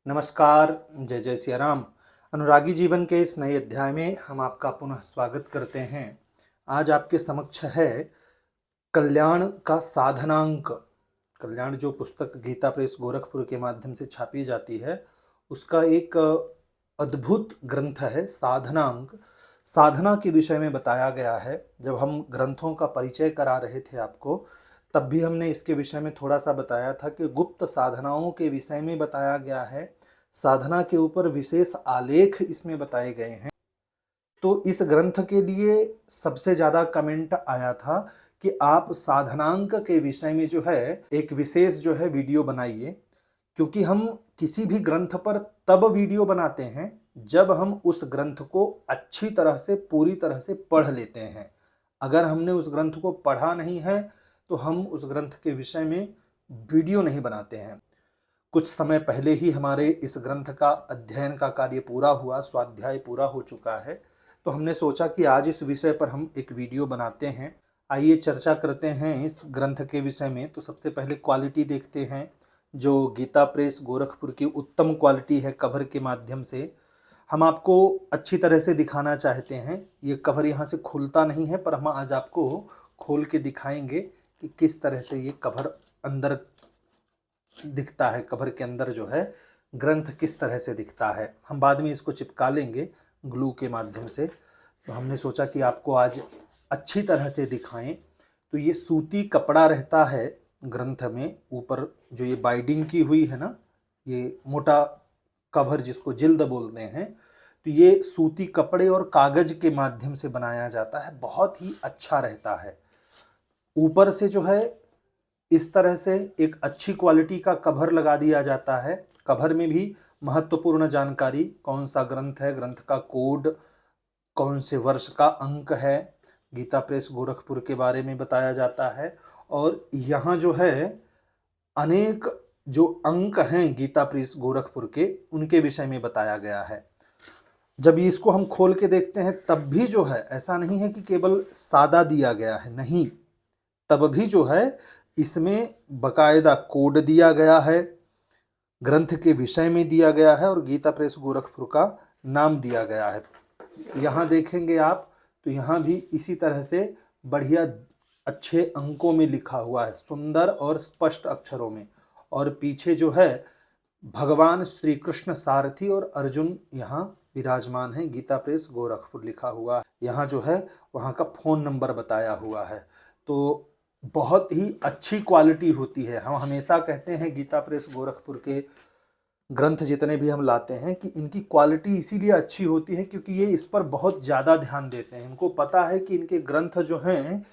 नमस्कार, जय जय सिया राम। अनुरागी जीवन के इस नए अध्याय में हम आपका पुनः स्वागत करते हैं। आज आपके समक्ष है कल्याण का साधनांक। कल्याण जो पुस्तक गीता प्रेस गोरखपुर के माध्यम से छापी जाती है, उसका एक अद्भुत ग्रंथ है साधनांक। साधना के विषय में बताया गया है। जब हम ग्रंथों का परिचय करा रहे थे आपको, तब भी हमने इसके विषय में थोड़ा सा बताया था कि गुप्त साधनाओं के विषय में बताया गया है। साधना के ऊपर विशेष आलेख इसमें बताए गए हैं। तो इस ग्रंथ के लिए सबसे ज़्यादा कमेंट आया था कि आप साधनांक के विषय में जो है एक विशेष जो है वीडियो बनाइए, क्योंकि हम किसी भी ग्रंथ पर तब वीडियो बनाते हैं जब हम उस ग्रंथ को अच्छी तरह से पूरी तरह से पढ़ लेते हैं। अगर हमने उस ग्रंथ को पढ़ा नहीं है तो हम उस ग्रंथ के विषय में वीडियो नहीं बनाते हैं। कुछ समय पहले ही हमारे इस ग्रंथ का अध्ययन का कार्य पूरा हुआ, स्वाध्याय पूरा हो चुका है। तो हमने सोचा कि आज इस विषय पर हम एक वीडियो बनाते हैं। आइए चर्चा करते हैं इस ग्रंथ के विषय में। तो सबसे पहले क्वालिटी देखते हैं, जो गीता प्रेस गोरखपुर की उत्तम क्वालिटी है कवर के माध्यम से। हम आपको अच्छी तरह से दिखाना चाहते हैं। ये कवर यहाँ से खुलता नहीं है, पर हम आज आपको खोल के दिखाएंगे कि किस तरह से ये कवर अंदर दिखता है। कवर के अंदर जो है ग्रंथ किस तरह से दिखता है। हम बाद में इसको चिपका लेंगे ग्लू के माध्यम से। तो हमने सोचा कि आपको आज अच्छी तरह से दिखाएं। तो ये सूती कपड़ा रहता है ग्रंथ में। ऊपर जो ये बाइंडिंग की हुई है ना, ये मोटा कवर जिसको जिल्द बोलते हैं, तो ये सूती कपड़े और कागज के माध्यम से बनाया जाता है। बहुत ही अच्छा रहता है। ऊपर से जो है इस तरह से एक अच्छी क्वालिटी का कवर लगा दिया जाता है। कवर में भी महत्वपूर्ण जानकारी, कौन सा ग्रंथ है, ग्रंथ का कोड, कौन से वर्ष का अंक है, गीता प्रेस गोरखपुर के बारे में बताया जाता है। और यहाँ जो है अनेक जो अंक हैं गीता प्रेस गोरखपुर के, उनके विषय में बताया गया है। जब इसको हम खोल के देखते हैं तब भी जो है ऐसा नहीं है कि केवल सादा दिया गया है, नहीं, तब भी जो है इसमें बकायदा कोड दिया गया है, ग्रंथ के विषय में दिया गया है और गीता प्रेस गोरखपुर का नाम दिया गया है। यहाँ देखेंगे आप तो यहाँ भी इसी तरह से बढ़िया अच्छे अंकों में लिखा हुआ है, सुंदर और स्पष्ट अक्षरों में। और पीछे जो है भगवान श्री कृष्ण सारथी और अर्जुन यहाँ विराजमान है। गीता प्रेस गोरखपुर लिखा हुआ है। यहाँ जो है वहाँ का फ़ोन नंबर बताया हुआ है। तो बहुत ही अच्छी क्वालिटी होती है। हम हमेशा कहते हैं गीता प्रेस गोरखपुर के ग्रंथ जितने भी हम लाते हैं कि इनकी क्वालिटी इसीलिए अच्छी होती है क्योंकि ये इस पर बहुत ज़्यादा ध्यान देते हैं। इनको पता है कि इनके ग्रंथ जो हैं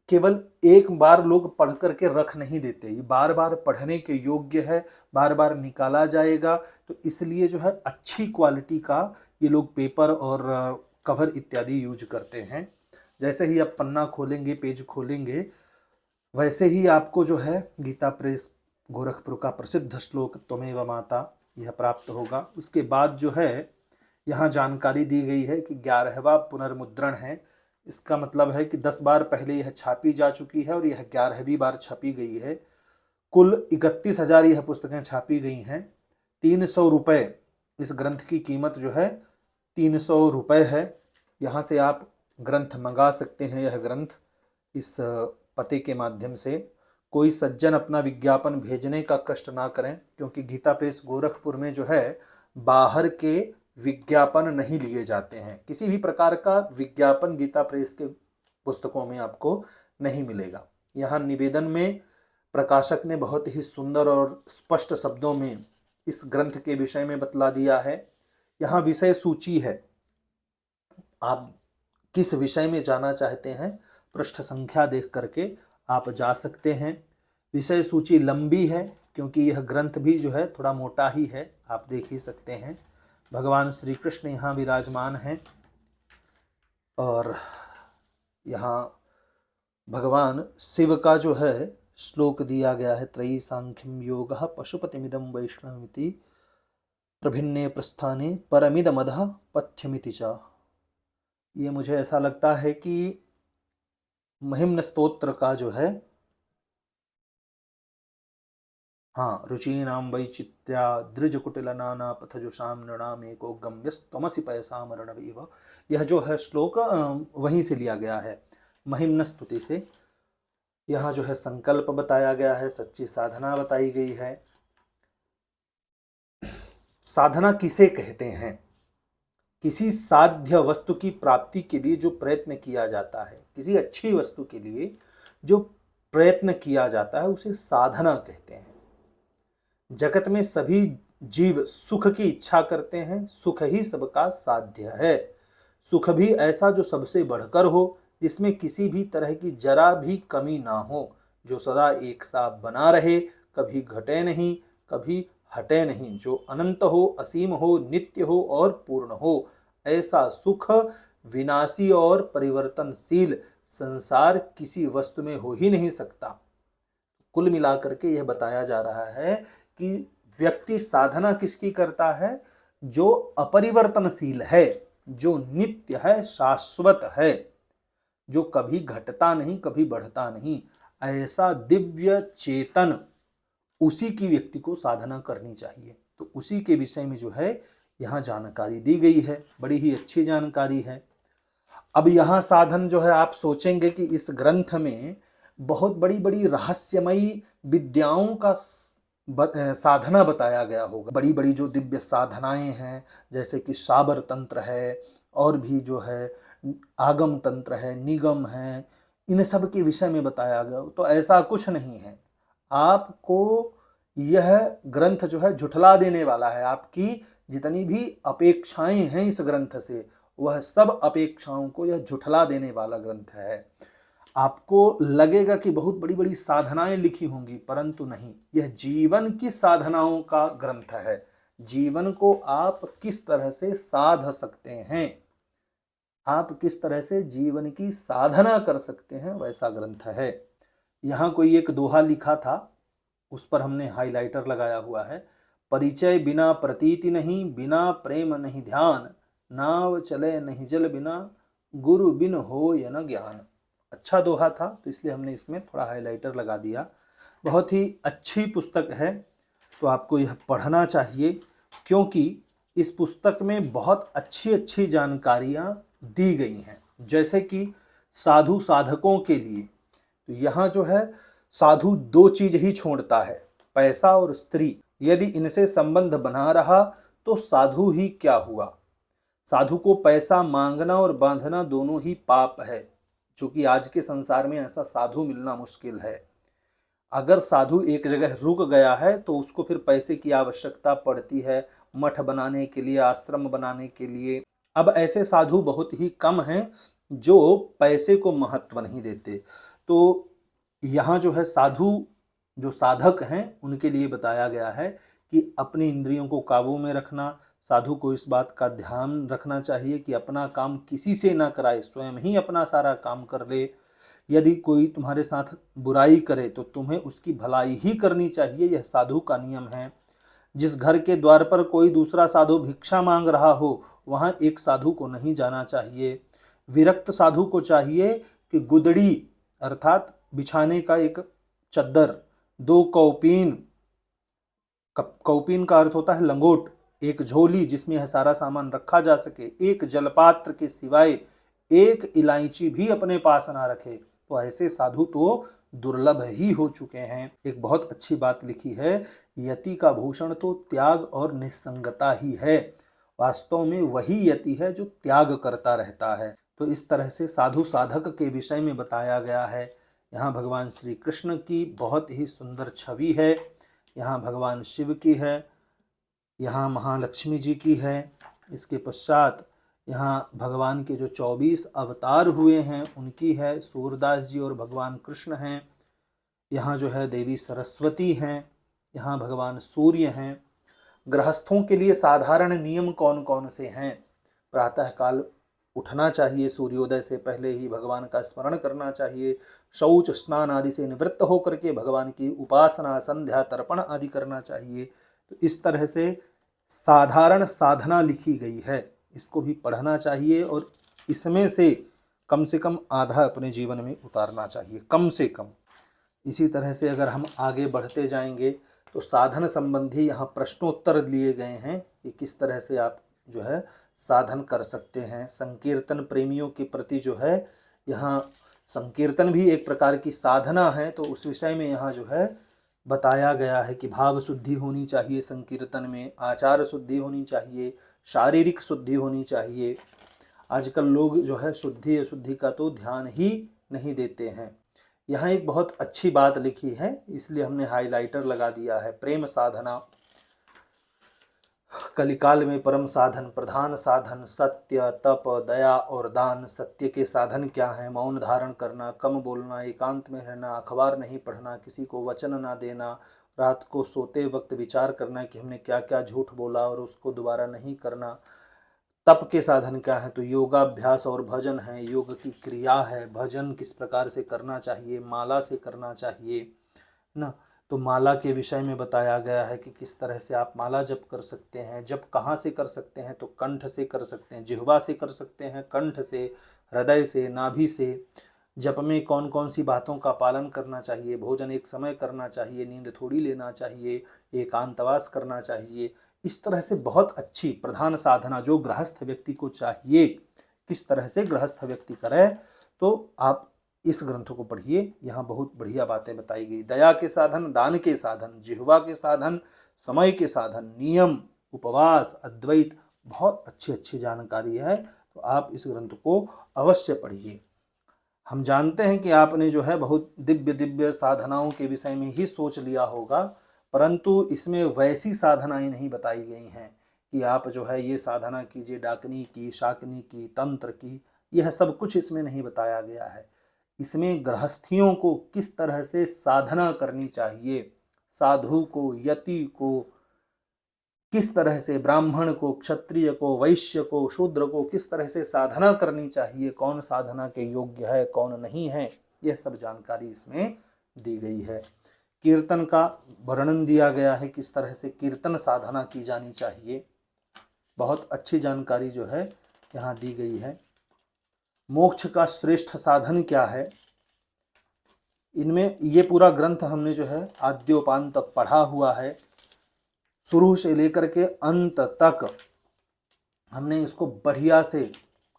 केवल एक बार लोग पढ़ करके रख नहीं देते, ये बार बार पढ़ने के योग्य है, बार बार निकाला जाएगा। तो इसलिए जो है अच्छी क्वालिटी का ये लोग पेपर और कवर इत्यादि यूज करते हैं। जैसे ही आप पन्ना खोलेंगे, पेज खोलेंगे, वैसे ही आपको जो है गीता प्रेस गोरखपुर का प्रसिद्ध श्लोक त्वमेव माता यह प्राप्त होगा। उसके बाद जो है यहाँ जानकारी दी गई है कि 11वां पुनर्मुद्रण है। इसका मतलब है कि 10 बार पहले यह छापी जा चुकी है और यह 11वीं बार छपी गई है। कुल 31,000 यह पुस्तकें छापी गई हैं। 300 रुपये इस ग्रंथ की कीमत जो है 300 रुपये है। यहाँ से आप ग्रंथ मंगा सकते हैं। यह ग्रंथ इस पते के माध्यम से कोई सज्जन अपना विज्ञापन भेजने का कष्ट ना करें, क्योंकि गीता प्रेस गोरखपुर में जो है बाहर के विज्ञापन नहीं लिए जाते हैं। किसी भी प्रकार का विज्ञापन गीता प्रेस के पुस्तकों में आपको नहीं मिलेगा। यहाँ निवेदन में प्रकाशक ने बहुत ही सुंदर और स्पष्ट शब्दों में इस ग्रंथ के विषय में बतला दिया है। यहाँ विषय सूची है, आप किस विषय में जाना चाहते हैं पृष्ठ संख्या देख करके आप जा सकते हैं। विषय सूची लंबी है क्योंकि यह ग्रंथ भी जो है थोड़ा मोटा ही है, आप देख ही सकते हैं। भगवान श्री कृष्ण यहाँ विराजमान हैं और यहाँ भगवान शिव का जो है श्लोक दिया गया है, त्रयी सांख्यम योग पशुपतिमिदम वैष्णवमिति प्रभिन्ने प्रस्थाने परमिदमधः पथ्यमिति च। ये मुझे ऐसा लगता है कि महिम्न स्तोत्र का जो है हाँ, रुचीनां वैचित्र्या दृजकुटिलनाना पथजुषां नृणाम एको गम्यस्त्वमसि पयसाम रणवीव। यह जो है श्लोक वहीं से लिया गया है, महिम्न स्तुति से। यहाँ जो है संकल्प बताया गया है, सच्ची साधना बताई गई है। साधना किसे कहते हैं? किसी साध्य वस्तु की प्राप्ति के लिए जो प्रयत्न किया जाता है, किसी अच्छी वस्तु के लिए जो प्रयत्न किया जाता है, उसे साधना कहते हैं। जगत में सभी जीव सुख की इच्छा करते हैं, सुख ही सबका साध्य है। सुख भी ऐसा जो सबसे बढ़कर हो, जिसमें किसी भी तरह की जरा भी कमी ना हो, जो सदा एक सा बना रहे, कभी घटे नहीं, कभी हटे नहीं, जो अनंत हो, असीम हो, नित्य हो और पूर्ण हो। ऐसा सुख विनाशी और परिवर्तनशील संसार किसी वस्तु में हो ही नहीं सकता। कुल मिलाकर के यह बताया जा रहा है कि व्यक्ति साधना किसकी करता है? जो अपरिवर्तनशील है, जो नित्य है, शाश्वत है, जो कभी घटता नहीं, कभी बढ़ता नहीं, ऐसा दिव्य चेतन, उसी की व्यक्ति को साधना करनी चाहिए। तो उसी के विषय में जो है यहाँ जानकारी दी गई है, बड़ी ही अच्छी जानकारी है। अब यहाँ साधन जो है, आप सोचेंगे कि इस ग्रंथ में बहुत बड़ी बड़ी रहस्यमयी विद्याओं का साधना बताया गया होगा। बड़ी बड़ी जो दिव्य साधनाएं हैं, जैसे कि शाबर तंत्र है, और भी जो है आगम तंत्र है, निगम है, इन सब के विषय में बताया गया। तो ऐसा कुछ नहीं है। आपको यह ग्रंथ जो है झुठला देने वाला है। आपकी जितनी भी अपेक्षाएं हैं इस ग्रंथ से, वह सब अपेक्षाओं को यह झुठला देने वाला ग्रंथ है। आपको लगेगा कि बहुत बड़ी बड़ी साधनाएं लिखी होंगी, परंतु नहीं, यह जीवन की साधनाओं का ग्रंथ है। जीवन को आप किस तरह से साध सकते हैं, आप किस तरह से जीवन की साधना कर सकते हैं, वैसा ग्रंथ है। यहाँ कोई एक दोहा लिखा था, उस पर हमने हाइलाइटर लगाया हुआ है। परिचय बिना प्रतीति नहीं, बिना प्रेम नहीं ध्यान, नाव चले नहीं जल बिना, गुरु बिन हो या न ज्ञान। अच्छा दोहा था, तो इसलिए हमने इसमें थोड़ा हाइलाइटर लगा दिया। बहुत ही अच्छी पुस्तक है, तो आपको यह पढ़ना चाहिए, क्योंकि इस पुस्तक में बहुत अच्छी अच्छी जानकारियाँ दी गई हैं। जैसे कि साधु साधकों के लिए, तो यहाँ जो है साधु दो चीज ही छोड़ता है, पैसा और स्त्री। यदि इनसे संबंध बना रहा तो साधु ही क्या हुआ। साधु को पैसा मांगना और बांधना दोनों ही पाप है, क्योंकि आज के संसार में ऐसा साधु मिलना मुश्किल है। अगर साधु एक जगह रुक गया है तो उसको फिर पैसे की आवश्यकता पड़ती है, मठ बनाने के लिए, आश्रम बनाने के लिए। अब ऐसे साधु बहुत ही कम हैं जो पैसे को महत्व नहीं देते। तो यहाँ जो है साधु जो साधक हैं उनके लिए बताया गया है कि अपनी इंद्रियों को काबू में रखना। साधु को इस बात का ध्यान रखना चाहिए कि अपना काम किसी से ना कराए, स्वयं ही अपना सारा काम कर ले। यदि कोई तुम्हारे साथ बुराई करे तो तुम्हें उसकी भलाई ही करनी चाहिए, यह साधु का नियम है। जिस घर के द्वार पर कोई दूसरा साधु भिक्षा मांग रहा हो, वहां एक साधु को नहीं जाना चाहिए। विरक्त साधु को चाहिए कि गुदड़ी अर्थात बिछाने का एक चद्दर, दो कौपीन, कौपीन का अर्थ होता है लंगोट, एक झोली जिसमें यह सारा सामान रखा जा सके, एक जलपात्र के सिवाय एक इलायची भी अपने पास ना रखे। तो ऐसे साधु तो दुर्लभ ही हो चुके हैं। एक बहुत अच्छी बात लिखी है, यति का भूषण तो त्याग और निस्संगता ही है। वास्तव में वही यति है जो त्याग करता रहता है। तो इस तरह से साधु साधक के विषय में बताया गया है। यहाँ भगवान श्री कृष्ण की बहुत ही सुंदर छवि है, यहाँ भगवान शिव की है, यहाँ महालक्ष्मी जी की है। इसके पश्चात यहाँ भगवान के जो 24 अवतार हुए हैं उनकी है, सूरदास जी और भगवान कृष्ण हैं। यहाँ जो है देवी सरस्वती हैं, यहाँ भगवान सूर्य हैं। गृहस्थों के लिए साधारण नियम कौन कौन से हैं? प्रातःकाल उठना चाहिए, सूर्योदय से पहले ही भगवान का स्मरण करना चाहिए, शौच स्नान आदि से निवृत्त होकर के भगवान की उपासना, संध्या, तर्पण आदि करना चाहिए। तो इस तरह से साधारण साधना लिखी गई है, इसको भी पढ़ना चाहिए और इसमें से कम आधा अपने जीवन में उतारना चाहिए, कम से कम। इसी तरह से अगर हम आगे बढ़ते जाएंगे तो साधन संबंधी यहाँ प्रश्नोत्तर लिए गए हैं कि किस तरह से आप जो है साधन कर सकते हैं। संकीर्तन प्रेमियों के प्रति जो है यहाँ संकीर्तन भी एक प्रकार की साधना है, तो उस विषय में यहाँ जो है बताया गया है कि भाव शुद्धि होनी चाहिए, संकीर्तन में आचार शुद्धि होनी चाहिए, शारीरिक शुद्धि होनी चाहिए। आजकल लोग जो है शुद्धि अशुद्धि का तो ध्यान ही नहीं देते हैं। यहाँ एक बहुत अच्छी बात लिखी है, इसलिए हमने हाइलाइटर लगा दिया है। प्रेम साधना कलिकाल में परम साधन, प्रधान साधन, सत्य, तप, दया और दान। सत्य के साधन क्या हैं? मौन धारण करना, कम बोलना, एकांत में रहना, अखबार नहीं पढ़ना, किसी को वचन ना देना, रात को सोते वक्त विचार करना कि हमने क्या क्या झूठ बोला और उसको दोबारा नहीं करना। तप के साधन क्या है? तो योगाभ्यास और भजन है, योग की क्रिया है। भजन किस प्रकार से करना चाहिए? माला से करना चाहिए ना। तो माला के विषय में बताया गया है कि किस तरह से आप माला जप कर सकते हैं। जप कहाँ से कर सकते हैं? तो कंठ से कर सकते हैं, जिह्वा से कर सकते हैं, कंठ से, हृदय से, नाभि से। जप में कौन कौन सी बातों का पालन करना चाहिए? भोजन एक समय करना चाहिए, नींद थोड़ी लेना चाहिए, एकांतवास करना चाहिए। इस तरह से बहुत अच्छी प्रधान साधना जो गृहस्थ व्यक्ति को चाहिए, किस तरह से गृहस्थ व्यक्ति करे, तो आप इस ग्रंथ को पढ़िए, यहाँ बहुत बढ़िया बातें बताई गई। दया के साधन, दान के साधन, जिह्वा के साधन, समय के साधन, नियम, उपवास, अद्वैत, बहुत अच्छी अच्छी जानकारी है। तो आप इस ग्रंथ को अवश्य पढ़िए। हम जानते हैं कि आपने जो है बहुत दिव्य दिव्य साधनाओं के विषय में ही सोच लिया होगा, परंतु इसमें वैसी साधनाएं नहीं बताई गई हैं कि आप जो है ये साधना कीजिए, डाकनी की, शाकनी की, तंत्र की, यह सब कुछ इसमें नहीं बताया गया है। इसमें गृहस्थियों को किस तरह से साधना करनी चाहिए, साधु को, यति को किस तरह से, ब्राह्मण को, क्षत्रिय को, वैश्य को, शूद्र को किस तरह से साधना करनी चाहिए, कौन साधना के योग्य है, कौन नहीं है, यह सब जानकारी इसमें दी गई है। कीर्तन का वर्णन दिया गया है, किस तरह से कीर्तन साधना की जानी चाहिए, बहुत अच्छी जानकारी जो है यहाँ दी गई है। मोक्ष का श्रेष्ठ साधन क्या है, इनमें ये पूरा ग्रंथ हमने जो है आद्योपांत तक पढ़ा हुआ है, शुरू से लेकर के अंत तक हमने इसको बढ़िया से,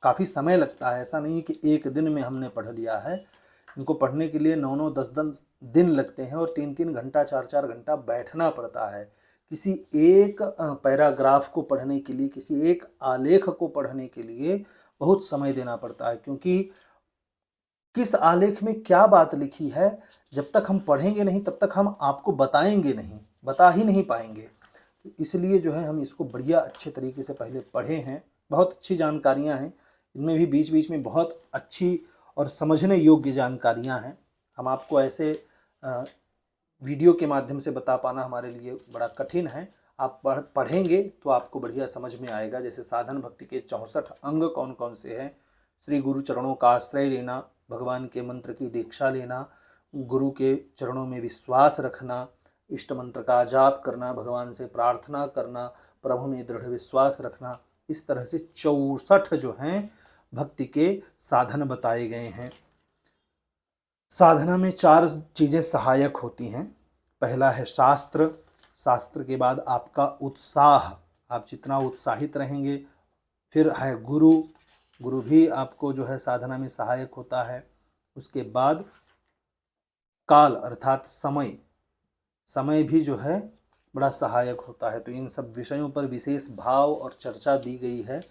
काफ़ी समय लगता है, ऐसा नहीं कि एक दिन में हमने पढ़ लिया है। इनको पढ़ने के लिए 9-9, 10-10 दिन लगते हैं और 3-3 घंटा, 4-4 घंटा बैठना पड़ता है। किसी एक पैराग्राफ को पढ़ने के लिए, किसी एक आलेख को पढ़ने के लिए बहुत समय देना पड़ता है, क्योंकि किस आलेख में क्या बात लिखी है, जब तक हम पढ़ेंगे नहीं तब तक हम आपको बताएंगे नहीं, बता ही नहीं पाएंगे। तो इसलिए जो है हम इसको बढ़िया अच्छे तरीके से पहले पढ़े हैं। बहुत अच्छी जानकारियां हैं इनमें भी, बीच बीच में बहुत अच्छी और समझने योग्य जानकारियां हैं। हम आपको ऐसे वीडियो के माध्यम से बता पाना हमारे लिए बड़ा कठिन है। आप पढ़ेंगे तो आपको बढ़िया समझ में आएगा। जैसे साधन भक्ति के 64 अंग कौन कौन से हैं, श्री गुरु चरणों का आश्रय लेना, भगवान के मंत्र की दीक्षा लेना, गुरु के चरणों में विश्वास रखना, इष्ट मंत्र का जाप करना, भगवान से प्रार्थना करना, प्रभु में दृढ़ विश्वास रखना, इस तरह से 64 जो हैं भक्ति के साधन बताए गए हैं। साधना में 4 चीज़ें सहायक होती हैं। पहला है शास्त्र, शास्त्र के बाद आपका उत्साह, आप जितना उत्साहित रहेंगे। फिर है गुरु, गुरु भी आपको जो है साधना में सहायक होता है। उसके बाद काल अर्थात समय, समय भी जो है बड़ा सहायक होता है। तो इन सब विषयों पर विशेष भाव और चर्चा दी गई है,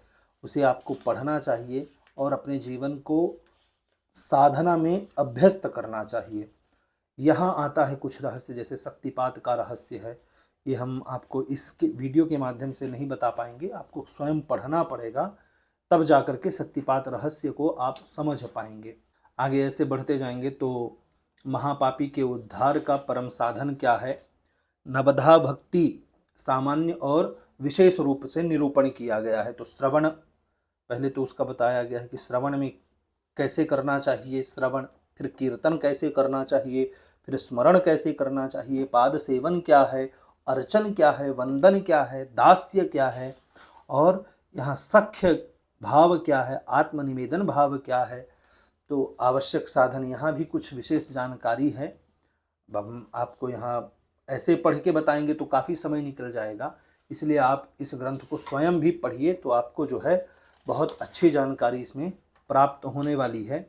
उसे आपको पढ़ना चाहिए और अपने जीवन को साधना में अभ्यस्त करना चाहिए। यहाँ आता है कुछ रहस्य, जैसे शक्तिपात का रहस्य है, ये हम आपको इसके वीडियो के माध्यम से नहीं बता पाएंगे, आपको स्वयं पढ़ना पड़ेगा, तब जाकर के शक्तिपात रहस्य को आप समझ पाएंगे। आगे ऐसे बढ़ते जाएंगे तो महापापी के उद्धार का परम साधन क्या है, नवधा भक्ति सामान्य और विशेष रूप से निरूपण किया गया है। तो श्रवण, पहले तो उसका बताया गया है कि श्रवण में कैसे करना चाहिए श्रवण, फिर कीर्तन कैसे करना चाहिए, फिर स्मरण कैसे करना चाहिए, पाद सेवन क्या है, अर्चन क्या है, वंदन क्या है, दास्य क्या है, और यहाँ सख्य भाव क्या है, आत्मनिवेदन भाव क्या है। तो आवश्यक साधन यहाँ भी कुछ विशेष जानकारी है। अब आपको यहाँ ऐसे पढ़ के बताएंगे तो काफ़ी समय निकल जाएगा, इसलिए आप इस ग्रंथ को स्वयं भी पढ़िए तो आपको जो है बहुत अच्छी जानकारी इसमें प्राप्त होने वाली है।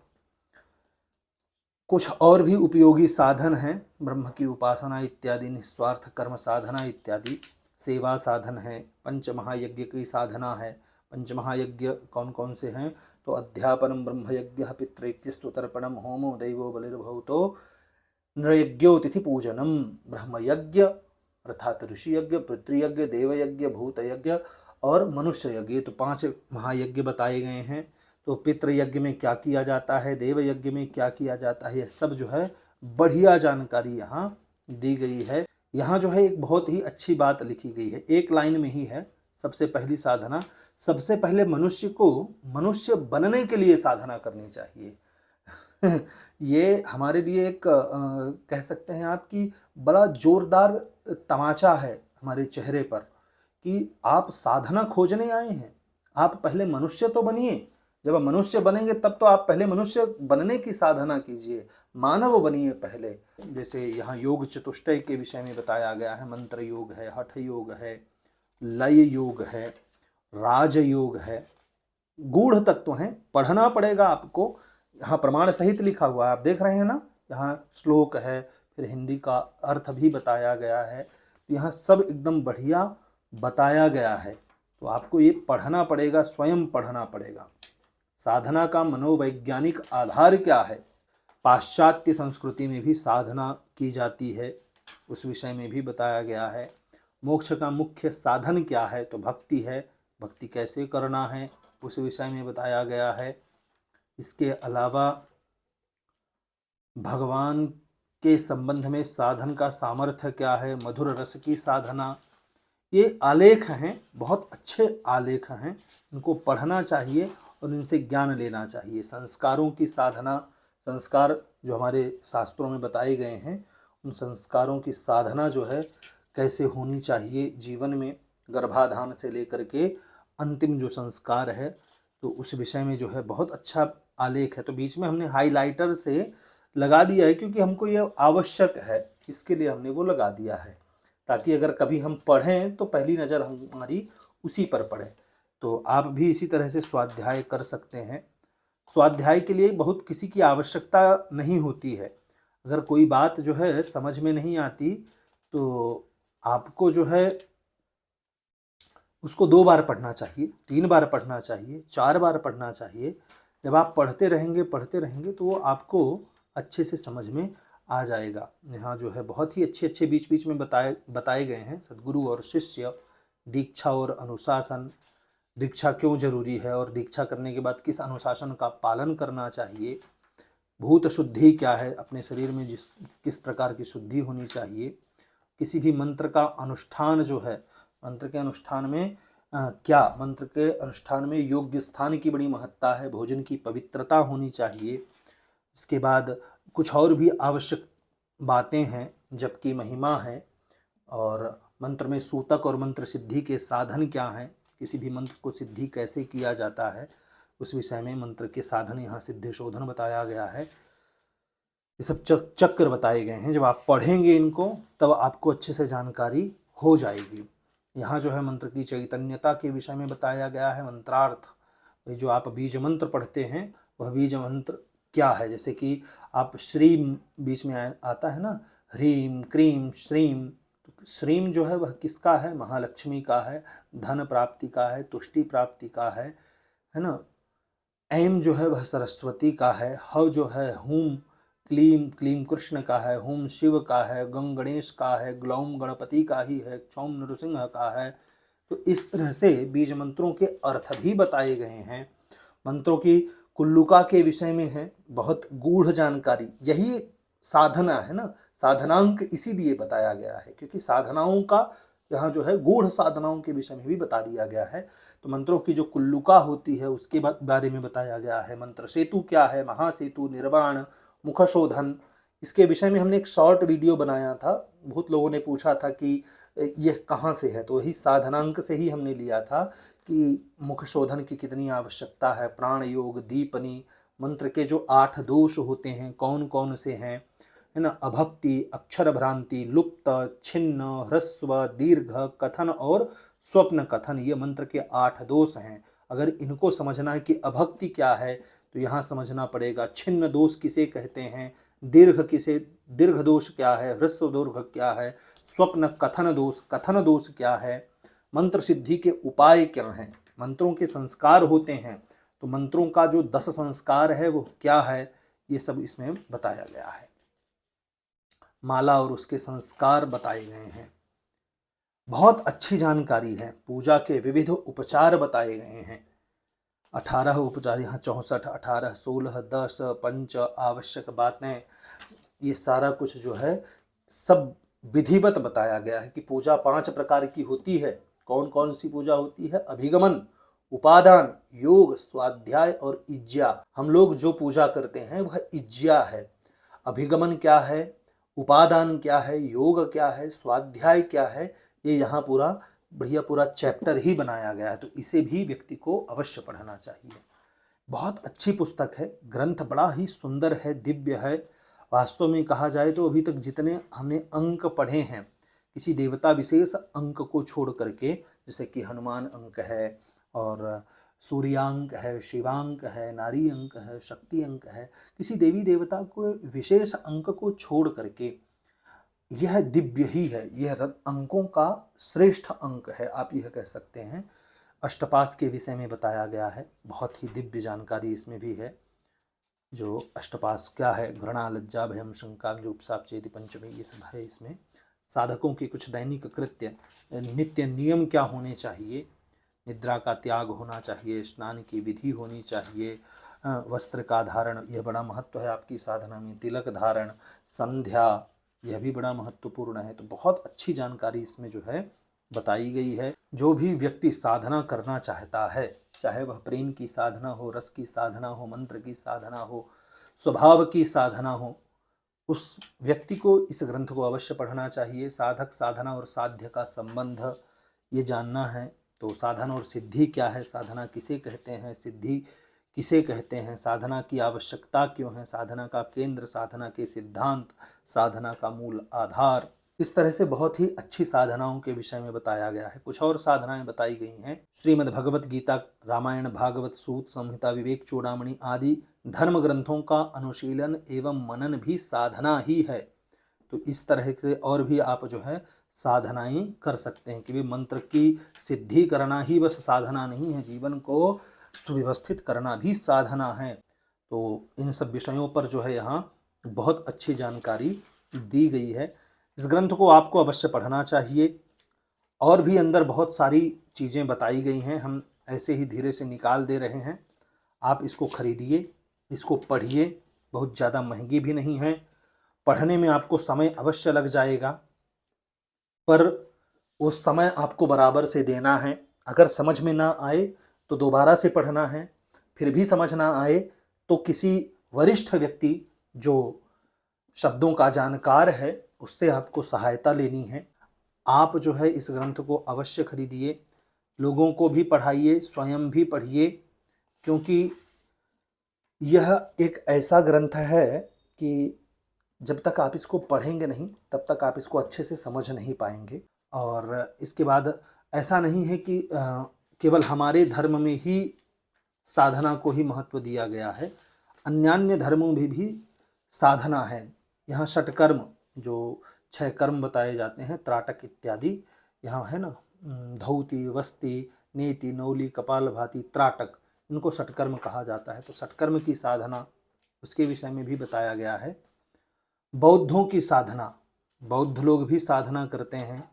कुछ और भी उपयोगी साधन हैं, ब्रह्म की उपासना इत्यादि, निस्वार्थ कर्म साधना इत्यादि, सेवा साधन है, पंच महायज्ञ की साधना है। पंच महायज्ञ कौन कौन से हैं? तो अध्यापनम ब्रह्मयज्ञ, पितृयज्ञस्तु तर्पणम, होमो दैवो बलिर्भूतो, नृयज्ञो तिथि पूजनम। ब्रह्मयज्ञ अर्थात ऋषि यज्ञ, पितृयज्ञ, देवयज्ञ, भूतयज्ञ और मनुष्य यज्ञ, तो 5 महायज्ञ बताए गए हैं। तो पितृयज्ञ में क्या किया जाता है, देव यज्ञ में क्या किया जाता है, यह सब जो है बढ़िया जानकारी यहाँ दी गई है। यहाँ जो है एक बहुत ही अच्छी बात लिखी गई है, एक लाइन में ही है। सबसे पहली साधना, सबसे पहले मनुष्य को मनुष्य बनने के लिए साधना करनी चाहिए। ये हमारे लिए एक कह सकते हैं आप कि बड़ा जोरदार तमाचा है हमारे चेहरे पर कि आप साधना खोजने आए हैं। आप पहले मनुष्य तो बनिए, जब आप मनुष्य बनेंगे तब तो आप पहले मनुष्य बनने की साधना कीजिए, मानव बनिए पहले। जैसे यहाँ योग चतुष्टय के विषय में बताया गया है, मंत्र योग है, हठ योग है, लय योग है, राज योग है, गूढ़ तत्व हैं, पढ़ना पड़ेगा आपको। यहाँ प्रमाण सहित लिखा हुआ है, आप देख रहे हैं ना, यहाँ श्लोक है, फिर हिंदी का अर्थ भी बताया गया है, यहाँ सब एकदम बढ़िया बताया गया है। तो आपको ये पढ़ना पड़ेगा, स्वयं पढ़ना पड़ेगा। साधना का मनोवैज्ञानिक आधार क्या है? पाश्चात्य संस्कृति में भी साधना की जाती है, उस विषय में भी बताया गया है। मोक्ष का मुख्य साधन क्या है? तो भक्ति है, भक्ति कैसे करना है उस विषय में बताया गया है। इसके अलावा भगवान के संबंध में साधन का सामर्थ्य क्या है, मधुर रस की साधना, ये आलेख हैं, बहुत अच्छे आलेख हैं, इनको पढ़ना चाहिए और इनसे ज्ञान लेना चाहिए। संस्कारों की साधना, संस्कार जो हमारे शास्त्रों में बताए गए हैं, उन संस्कारों की साधना जो है कैसे होनी चाहिए जीवन में, गर्भाधान से लेकर के अंतिम जो संस्कार है, तो उस विषय में जो है बहुत अच्छा आलेख है। तो बीच में हमने हाइलाइटर से लगा दिया है क्योंकि हमको ये आवश्यक है, इसके लिए हमने वो लगा दिया है, ताकि अगर कभी हम पढ़ें तो पहली नज़र हमारी उसी पर पड़े। तो आप भी इसी तरह से स्वाध्याय कर सकते हैं। स्वाध्याय के लिए बहुत किसी की आवश्यकता नहीं होती है। अगर कोई बात जो है समझ में नहीं आती तो आपको जो है उसको 2 बार पढ़ना चाहिए, 3 बार पढ़ना चाहिए, 4 बार पढ़ना चाहिए। जब आप पढ़ते रहेंगे तो वो आपको अच्छे से समझ में आ जाएगा। यहाँ जो है बहुत ही अच्छे अच्छे बीच बीच में बताए गए हैं, सद्गुरु और शिष्य, दीक्षा और अनुशासन, दीक्षा क्यों जरूरी है और दीक्षा करने के बाद किस अनुशासन का पालन करना चाहिए, भूत शुद्धि क्या है, अपने शरीर में किस प्रकार की शुद्धि होनी चाहिए, किसी भी मंत्र का अनुष्ठान जो है, मंत्र के अनुष्ठान में मंत्र के अनुष्ठान में योग्य स्थान की बड़ी महत्ता है, भोजन की पवित्रता होनी चाहिए। इसके बाद कुछ और भी आवश्यक बातें हैं, जबकि महिमा है, और मंत्र में सूतक और मंत्र सिद्धि के साधन क्या हैं, किसी भी मंत्र को सिद्धि कैसे किया जाता है, उस विषय में मंत्र के साधन यहाँ सिद्धि शोधन बताया गया है। ये सब चक्र बताए गए हैं, जब आप पढ़ेंगे इनको तब आपको अच्छे से जानकारी हो जाएगी। यहाँ जो है मंत्र की चैतन्यता के विषय में बताया गया है, मंत्रार्थ, जो आप बीज मंत्र पढ़ते हैं वह बीज मंत्र क्या है। जैसे कि आप श्रीम बीच में आता है ना, ह्रीम क्रीम श्रीम, तो श्रीम जो है वह किसका है? महालक्ष्मी का है, धन प्राप्ति का है, तुष्टि प्राप्ति का है ना। ऐम जो है वह सरस्वती का है, ह जो है हूम, क्लीम क्लीम कृष्ण का है, हुम शिव का है, गंग गणेश का है, ग्लौम गणपति का ही है, क्षौम नृसिंह का है। तो इस तरह से बीज मंत्रों के अर्थ भी बताए गए हैं। मंत्रों की कुल्लुका के विषय में है बहुत गूढ़ जानकारी, यही साधना है ना, साधनांक इसीलिए बताया गया है क्योंकि साधनाओं का यहाँ जो है गूढ़ साधनाओं के विषय में भी बता दिया गया है। तो मंत्रों की जो कुल्लुका होती है उसके बारे में बताया गया है। मंत्र सेतु क्या है, महासेतु, निर्वाण, मुखशोधन, इसके विषय में हमने एक शॉर्ट वीडियो बनाया था। बहुत लोगों ने पूछा था कि यह कहाँ से है, तो वही साधनांक से ही हमने लिया था कि मुख शोधन की कितनी आवश्यकता है, प्राण योग, दीपनी, मंत्र के जो 8 दोष होते हैं कौन कौन से हैं, है ना, अभक्ति, अक्षर भ्रांति, लुप्त, छिन्न, ह्रस्व, दीर्घ, कथन और स्वप्न कथन, ये मंत्र के 8 दोष हैं। अगर इनको समझना है कि अभक्ति क्या है तो यहाँ समझना पड़ेगा। छिन्न दोष किसे कहते हैं, दीर्घ दोष क्या है, ह्रस्व दोष क्या है, स्वप्न कथन दोष क्या है, मंत्र सिद्धि के उपाय क्या हैं, मंत्रों के संस्कार होते हैं तो मंत्रों का जो 10 संस्कार है वो क्या है, ये सब इसमें बताया गया है। माला और उसके संस्कार बताए गए हैं। बहुत अच्छी जानकारी है। पूजा के विविध उपचार बताए गए हैं। 18 उपचार, यहाँ 64, 18, 16, 10, पंच, आवश्यक बातें, ये सारा कुछ जो है सब विधिवत बताया गया है कि पूजा 5 प्रकार की होती है। कौन कौन सी पूजा होती है? अभिगमन, उपादान, योग, स्वाध्याय और इज्जा। हम लोग जो पूजा करते हैं वह इज्जा है। अभिगमन क्या है, उपादान क्या है, योग क्या है, स्वाध्याय क्या है, ये यहाँ पूरा बढ़िया पूरा चैप्टर ही बनाया गया है। तो इसे भी व्यक्ति को अवश्य पढ़ना चाहिए। बहुत अच्छी पुस्तक है, ग्रंथ बड़ा ही सुंदर है, दिव्य है। वास्तव में कहा जाए तो अभी तक जितने हमने अंक पढ़े हैं किसी देवता विशेष अंक को छोड़ करके, जैसे कि हनुमान अंक है और सूर्यांक है, शिवांक है, नारी अंक है, शक्ति अंक है, किसी देवी देवता को विशेष अंक को छोड़ करके यह दिव्य ही है। यह अंकों का श्रेष्ठ अंक है, आप यह कह सकते हैं। अष्टपास के विषय में बताया गया है, बहुत ही दिव्य जानकारी इसमें भी है। जो अष्टपास क्या है, घृणा, लज्जा, भयम, शंका, जुगुप्सा, चेति, पंचमी, ये सब है इसमें। साधकों की कुछ दैनिक कृत्य, नित्य नियम क्या होने चाहिए, निद्रा का त्याग होना चाहिए, स्नान की विधि होनी चाहिए, वस्त्र का धारण, यह बड़ा महत्व है आपकी साधना में, तिलक धारण, संध्या, यह भी बड़ा महत्वपूर्ण है। तो बहुत अच्छी जानकारी इसमें जो है बताई गई है। जो भी व्यक्ति साधना करना चाहता है, चाहे वह प्रेम की साधना हो, रस की साधना हो, मंत्र की साधना हो, स्वभाव की साधना हो, उस व्यक्ति को इस ग्रंथ को अवश्य पढ़ना चाहिए। साधक, साधना और साध्य का संबंध ये जानना है। तो साधना और सिद्धि क्या है, साधना किसे कहते हैं, सिद्धि किसे कहते हैं, साधना की आवश्यकता क्यों है, साधना का केंद्र, साधना के सिद्धांत, साधना का मूल आधार, इस तरह से बहुत ही अच्छी साधनाओं के विषय में बताया गया है। कुछ और साधनाएं बताई गई हैं। श्रीमद् भगवत गीता, रामायण, भागवत, सूत संहिता, विवेक चूड़ामणि आदि धर्म ग्रंथों का अनुशीलन एवं मनन भी साधना ही है। तो इस तरह से और भी आप जो है साधनाएं कर सकते हैं कि वे मंत्र की सिद्धि करना ही बस साधना नहीं है, जीवन को सुव्यवस्थित करना भी साधना है। तो इन सब विषयों पर जो है यहाँ बहुत अच्छी जानकारी दी गई है। इस ग्रंथ को आपको अवश्य पढ़ना चाहिए। और भी अंदर बहुत सारी चीज़ें बताई गई हैं, हम ऐसे ही धीरे से निकाल दे रहे हैं। आप इसको खरीदिए, इसको पढ़िए, बहुत ज़्यादा महंगी भी नहीं है। पढ़ने में आपको समय अवश्य लग जाएगा, पर उस समय आपको बराबर से देना है। अगर समझ में ना आए तो दोबारा से पढ़ना है, फिर भी समझ ना आए तो किसी वरिष्ठ व्यक्ति जो शब्दों का जानकार है उससे आपको सहायता लेनी है। आप जो है इस ग्रंथ को अवश्य खरीदिए, लोगों को भी पढ़ाइए, स्वयं भी पढ़िए, क्योंकि यह एक ऐसा ग्रंथ है कि जब तक आप इसको पढ़ेंगे नहीं तब तक आप इसको अच्छे से समझ नहीं पाएंगे। और इसके बाद ऐसा नहीं है कि केवल हमारे धर्म में ही साधना को ही महत्व दिया गया है, अन्यान्य धर्मों में भी साधना है। यहाँ षटकर्म, जो 6 कर्म बताए जाते हैं, त्राटक इत्यादि यहाँ है ना, धौति, वस्ति, नेति, नौली, कपालभाति, त्राटक, इनको षटकर्म कहा जाता है। तो षटकर्म की साधना, उसके विषय में भी बताया गया है। बौद्धों की साधना, बौद्ध लोग भी साधना करते हैं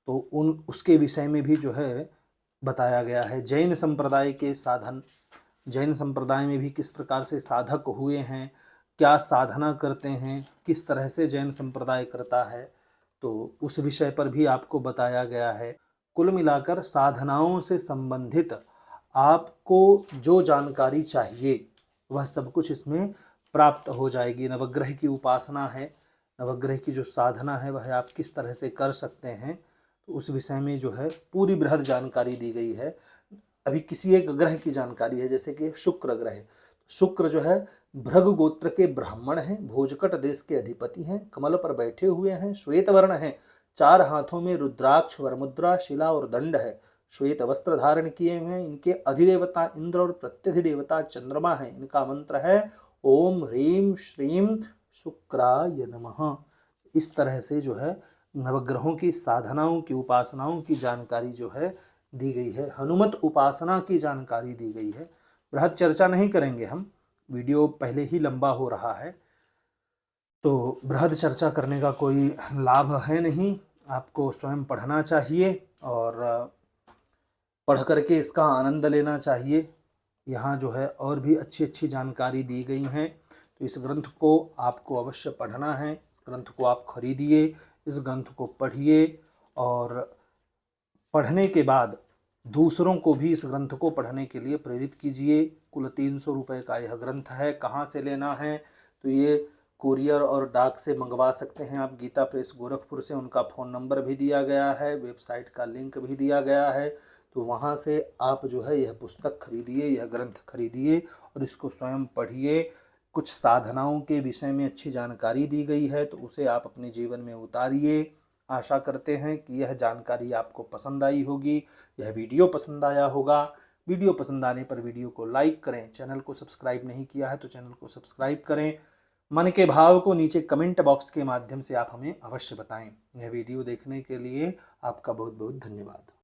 तो उसके विषय में भी जो है बताया गया है। जैन संप्रदाय के साधन, जैन संप्रदाय में भी किस प्रकार से साधक हुए हैं, क्या साधना करते हैं, किस तरह से जैन संप्रदाय करता है, तो उस विषय पर भी आपको बताया गया है। कुल मिलाकर साधनाओं से संबंधित आपको जो जानकारी चाहिए वह सब कुछ इसमें प्राप्त हो जाएगी। नवग्रह की उपासना है, नवग्रह की जो साधना है वह आप किस तरह से कर सकते हैं, तो उस विषय में जो है पूरी बृहद जानकारी दी गई है। अभी किसी एक ग्रह की जानकारी है, जैसे कि शुक्र ग्रह, शुक्र जो है भृग गोत्र के ब्राह्मण हैं, भोजकट देश के अधिपति हैं, कमल पर बैठे हुए हैं, श्वेत वर्ण हैं, 4 हाथों में रुद्राक्ष वरमुद्रा शिला और दंड है, श्वेत वस्त्र धारण किए हुए हैं। इनके अधिदेवता इंद्र और प्रत्यधिदेवता चंद्रमा है। इनका मंत्र है ओम ह्रीम श्रीम शुक्राय नमः। इस तरह से जो है नवग्रहों की साधनाओं की उपासनाओं की जानकारी जो है दी गई है। हनुमत उपासना की जानकारी दी गई है। बृहद चर्चा नहीं करेंगे हम, वीडियो पहले ही लंबा हो रहा है, तो बृहद चर्चा करने का कोई लाभ है नहीं। आपको स्वयं पढ़ना चाहिए और पढ़ करके इसका आनंद लेना चाहिए। यहाँ जो है और भी अच्छी अच्छी जानकारी दी गई हैं, तो इस ग्रंथ को आपको अवश्य पढ़ना है। इस ग्रंथ को आप खरीदिए, इस ग्रंथ को पढ़िए और पढ़ने के बाद दूसरों को भी इस ग्रंथ को पढ़ने के लिए प्रेरित कीजिए। कुल 300 रुपये का यह ग्रंथ है। कहाँ से लेना है, तो ये कुरियर और डाक से मंगवा सकते हैं आप, गीता प्रेस गोरखपुर से। उनका फ़ोन नंबर भी दिया गया है, वेबसाइट का लिंक भी दिया गया है, तो वहाँ से आप जो है यह पुस्तक खरीदिए, यह ग्रंथ खरीदिए और इसको स्वयं पढ़िए। कुछ साधनाओं के विषय में अच्छी जानकारी दी गई है, तो उसे आप अपने जीवन में उतारिए। आशा करते हैं कि यह जानकारी आपको पसंद आई होगी, यह वीडियो पसंद आया होगा। वीडियो पसंद आने पर वीडियो को लाइक करें, चैनल को सब्सक्राइब नहीं किया है तो चैनल को सब्सक्राइब करें। मन के भाव को नीचे कमेंट बॉक्स के माध्यम से आप हमें अवश्य बताएं। यह वीडियो देखने के लिए आपका बहुत बहुत धन्यवाद।